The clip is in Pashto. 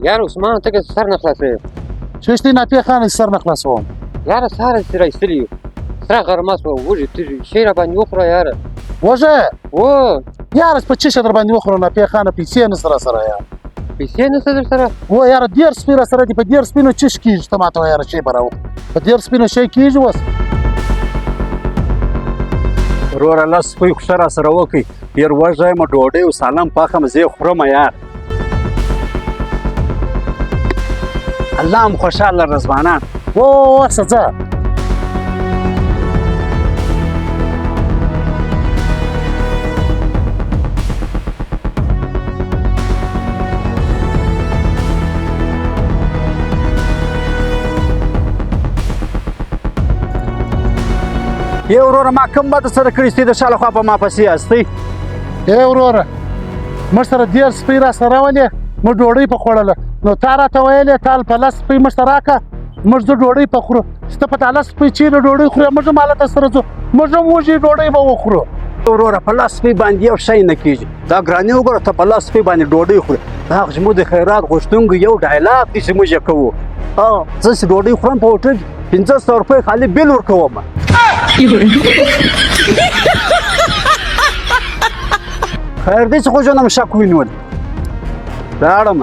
یاره عثمان ته که سر نه خلاصوې چش دی ناپیه خانه سر نه خلاصوم یاره سهار دې راایستلي یو سره غرمه شوه وږي تږي شی راباندې وخوره یاره وږه و یاره په چشه در باندې وخوره ناپیه خانه پیسې نشته راسره یاره پیسې نشته در سره و یاره 10 سپي راسره دي په 10 سپینو چش کېږي ته ماته وایه یاره شی به راوخ په 10 سپینو شی کېږي اوس وروره لس سپی خو ښه راسره وکړئ ډېر وږی یم ډوډۍ او سالم پاخه م زه یې خورم یار الله هم خوشحاله رضوانان اوسه ځه ای وروره ما کوم بد سره کړي چې د شا لخوا په ما پسې یاستئ ای وروره موږ سره 10 سپي راسره ولې موږ ډوډۍ په خوړله نو تا راته ویلې تا په لس سپي موږ ته راکړه موږ زه ډوډۍ په خورو چې ته په تا لس سپي چیرې ډوډۍ خورې موږ هم هلته سره ځو موږ هم وږي ډوډۍ به وخورو وروره په لس سپي باندې یو شی نه کېږي دا ګراني وګوره ته په لس سپي باندې ډوډۍ خورې دا هغه زموږ د خیرات غوښتونکو یو ډایلاګ دی چې موږ یې کوو زه چې ډوډۍ خورم په هوټل کې 1500 روپۍ خالي بیل ورکوم خیر دی چې خو جانم شک وینول لاړم